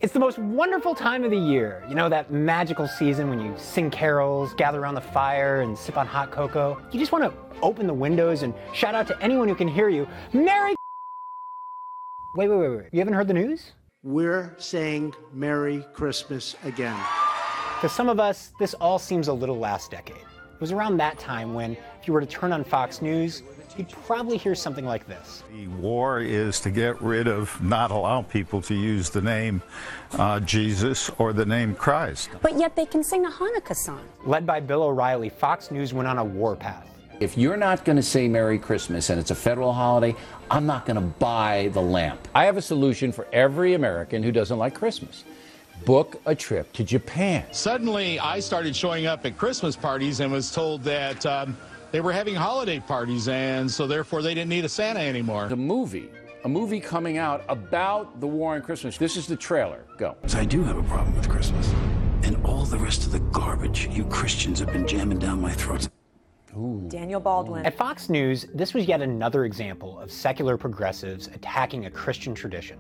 It's the most wonderful time of the year. You know, that magical season when you sing carols, gather around the fire, and sip on hot cocoa. You just want to open the windows and shout out to anyone who can hear you, Merry Wait. You haven't heard the news? We're saying Merry Christmas again. To some of us, this all seems a little last decade. It was around that time when, if you were to turn on Fox News, you'd probably hear something like this. The war is to get rid of, not allow people to use the name Jesus or the name Christ. But yet they can sing a Hanukkah song. Led by Bill O'Reilly, Fox News went on a warpath. If you're not going to say Merry Christmas and it's a federal holiday, I'm not going to buy the lamp. I have a solution for every American who doesn't like Christmas. Book a trip to Japan. Suddenly, I started showing up at Christmas parties and was told that they were having holiday parties, and so therefore they didn't need a Santa anymore. A movie coming out about the war on Christmas. This is the trailer. Go. I do have a problem with Christmas and all the rest of the garbage you Christians have been jamming down my throats. Ooh. Daniel Baldwin. At Fox News, this was yet another example of secular progressives attacking a Christian tradition.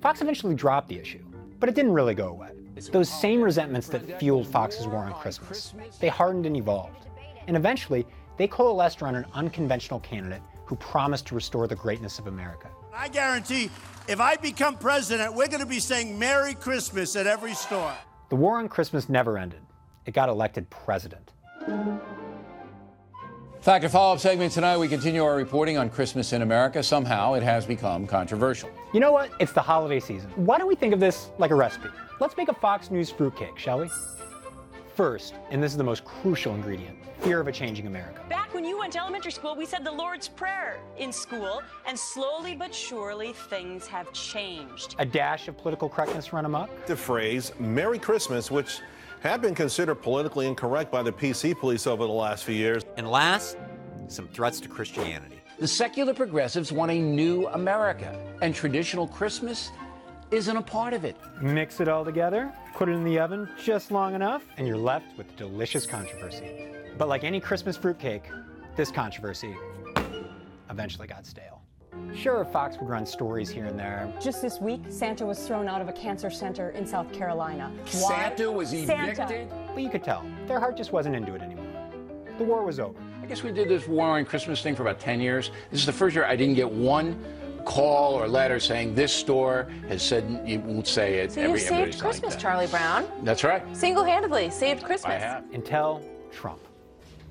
Fox eventually dropped the issue, but it didn't really go away. Those same resentments that fueled Fox's war on Christmas, they hardened and evolved. And eventually, they coalesced around an unconventional candidate who promised to restore the greatness of America. I guarantee if I become president, we're going to be saying Merry Christmas at every store. The war on Christmas never ended. It got elected president. Fact and follow-up segment tonight, we continue our reporting on Christmas in America. Somehow it has become controversial. You know what? It's the holiday season. Why don't we think of this like a recipe? Let's make a Fox News fruitcake, shall we? First, and this is the most crucial ingredient, fear of a changing America. Back when you went to elementary school, we said the Lord's Prayer in school, and slowly but surely things have changed. A dash of political correctness run amok. The phrase Merry Christmas, which have been considered politically incorrect by the PC police over the last few years. And last, some threats to Christianity. The secular progressives want a new America, and traditional Christmas isn't a part of it. Mix it all together, put it in the oven just long enough, and you're left with delicious controversy. But like any Christmas fruitcake, this controversy eventually got stale. Sure, Fox would run stories here and there. Just this week, Santa was thrown out of a cancer center in South Carolina. Why? Santa was evicted? Santa. But you could tell, their heart just wasn't into it anymore. The war was over. I guess we did this war on Christmas thing for about 10 years. This is the first year I didn't get one call or letter saying this store has said you won't say it. So you saved Christmas, Charlie Brown. That's right. Single-handedly saved Christmas. I have. Until Trump.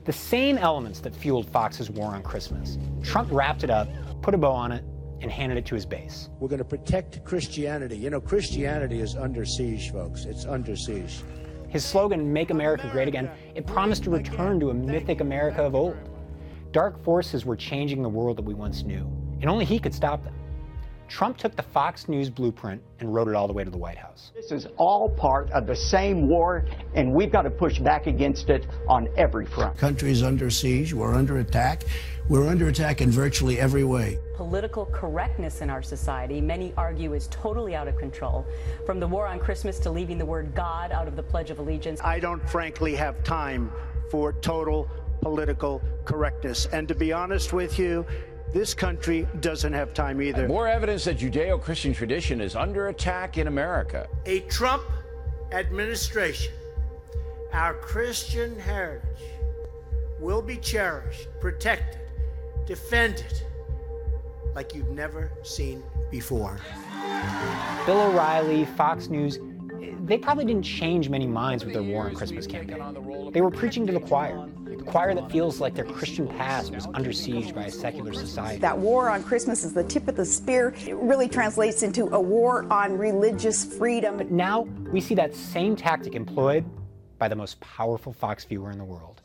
The same elements that fueled Fox's war on Christmas. Trump wrapped it up, put a bow on it, and handed it to his base. We're going to protect Christianity. You know, Christianity is under siege, folks. It's under siege. His slogan, Make America Great Again, it promised to return to a mythic America of old. Dark forces were changing the world that we once knew, and only he could stop them. Trump took the Fox News blueprint and wrote it all the way to the White House. This is all part of the same war, and we've got to push back against it on every front. Country's under siege. We're under attack. We're under attack in virtually every way. Political correctness in our society, many argue, is totally out of control. From the war on Christmas to leaving the word God out of the Pledge of Allegiance. I don't frankly have time for total political correctness. And to be honest with you, this country doesn't have time either. More evidence that Judeo-Christian tradition is under attack in America. A Trump administration, our Christian heritage will be cherished, protected, defended like you've never seen before. Bill O'Reilly, Fox News, they probably didn't change many minds with their war on Christmas campaign. They were preaching to the choir that feels like their Christian past was under siege by a secular society. That war on Christmas is the tip of the spear. It really translates into a war on religious freedom. But now we see that same tactic employed by the most powerful Fox viewer in the world.